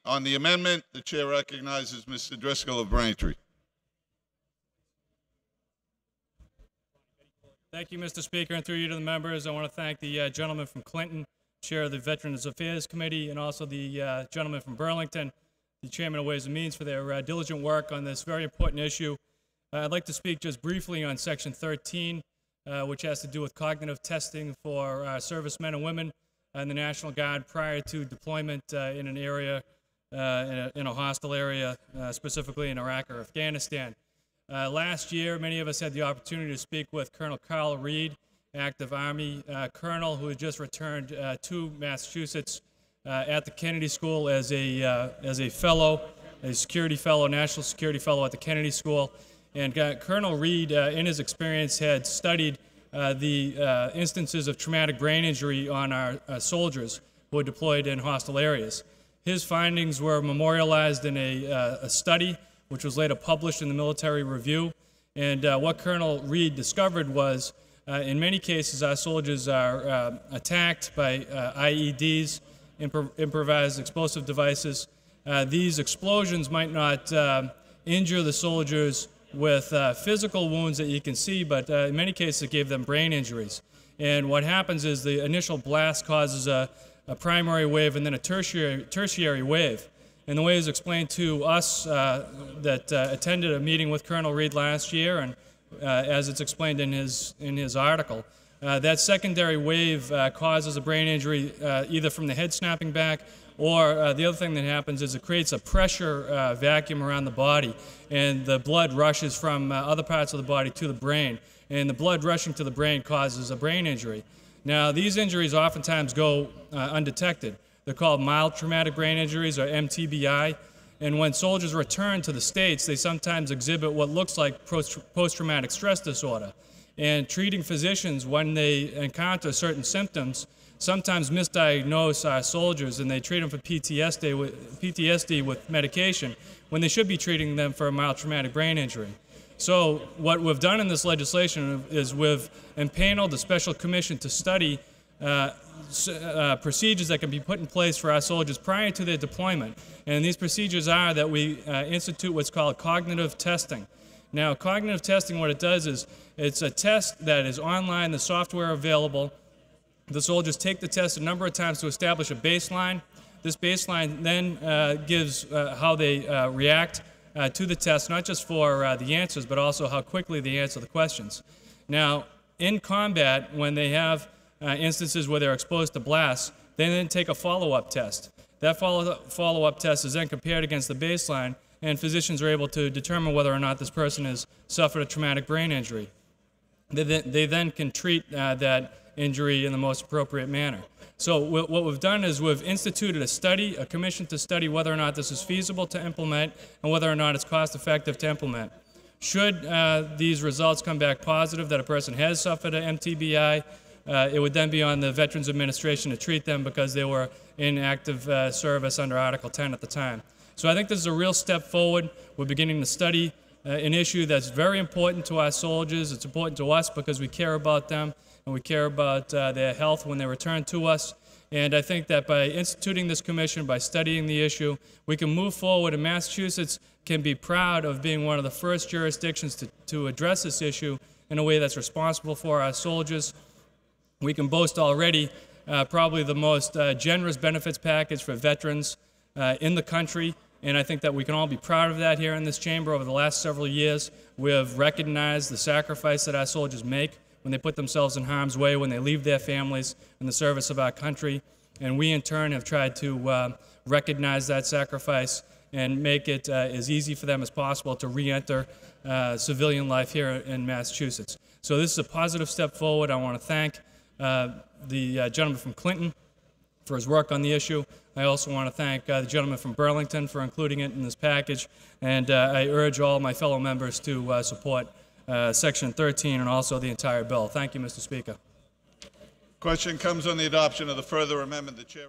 On the amendment, the chair recognizes Mr. Driscoll of Braintree. Thank you, Mr. Speaker, and through you to the members, I want to thank the gentleman from Clinton, chair of the Veterans Affairs Committee, and also the gentleman from Burlington, the chairman of Ways and Means, for their diligent work on this very important issue. I'd like to speak just briefly on Section 13, which has to do with cognitive testing for servicemen and women in the National Guard prior to deployment in an area, in a hostile area, specifically in Iraq or Afghanistan. Last year, many of us had the opportunity to speak with Colonel Carl Reed, active Army colonel who had just returned to Massachusetts at the Kennedy School as a fellow, a security fellow, national security fellow at the Kennedy School. And Colonel Reed, in his experience, had studied the instances of traumatic brain injury on our soldiers who were deployed in hostile areas. His findings were memorialized in a study which was later published in the Military Review. And what Colonel Reed discovered was, in many cases, our soldiers are attacked by IEDs, improvised explosive devices. These explosions might not injure the soldiers with physical wounds that you can see, but in many cases it gave them brain injuries. And what happens is the initial blast causes a primary wave and then a tertiary wave. And the way it was explained to us that attended a meeting with Colonel Reed last year, and as it's explained in his article, that secondary wave causes a brain injury either from the head snapping back, or the other thing that happens is it creates a pressure vacuum around the body, and the blood rushes from other parts of the body to the brain, and the blood rushing to the brain causes a brain injury. Now, these injuries oftentimes go undetected. They're called mild traumatic brain injuries, or mTBI, and when soldiers return to the States, they sometimes exhibit what looks like post-traumatic stress disorder. And treating physicians, when they encounter certain symptoms, sometimes misdiagnose our soldiers, and they treat them for PTSD with medication when they should be treating them for a mild traumatic brain injury. So what we've done in this legislation is we've empaneled a special commission to study procedures that can be put in place for our soldiers prior to their deployment. And these procedures are that we institute what's called cognitive testing. Now, cognitive testing, what it does is it's a test that is online, the software available. The soldiers take the test a number of times to establish a baseline. This baseline then gives how they react to the test, not just for the answers, but also how quickly they answer the questions. Now, in combat, when they have instances where they're exposed to blasts, they then take a follow-up test. That follow-up test is then compared against the baseline, and physicians are able to determine whether or not this person has suffered a traumatic brain injury. They then can treat that injury in the most appropriate manner. So what we've done is we've instituted a study, a commission to study whether or not this is feasible to implement and whether or not it's cost-effective to implement. Should these results come back positive that a person has suffered an mTBI, it would then be on the Veterans Administration to treat them because they were in active service under Article 10 at the time. So I think this is a real step forward. We're beginning to study an issue that's very important to our soldiers. It's important to us because we care about them and we care about their health when they return to us. And I think that by instituting this commission, by studying the issue, we can move forward, and Massachusetts can be proud of being one of the first jurisdictions to address this issue in a way that's responsible for our soldiers. We can boast already probably the most generous benefits package for veterans in the country, and I think that we can all be proud of that here in this chamber. Over the last several years, we have recognized the sacrifice that our soldiers make when they put themselves in harm's way, when they leave their families in the service of our country, and we in turn have tried to recognize that sacrifice and make it as easy for them as possible to re-enter civilian life here in Massachusetts. So this is a positive step forward. I want to thank the gentleman from Clinton for his work on the issue. I also want to thank the gentleman from Burlington for including it in this package, and I urge all my fellow members to support Section 13 and also the entire bill. Thank you, Mr. Speaker. Question comes on the adoption of the further amendment. The chair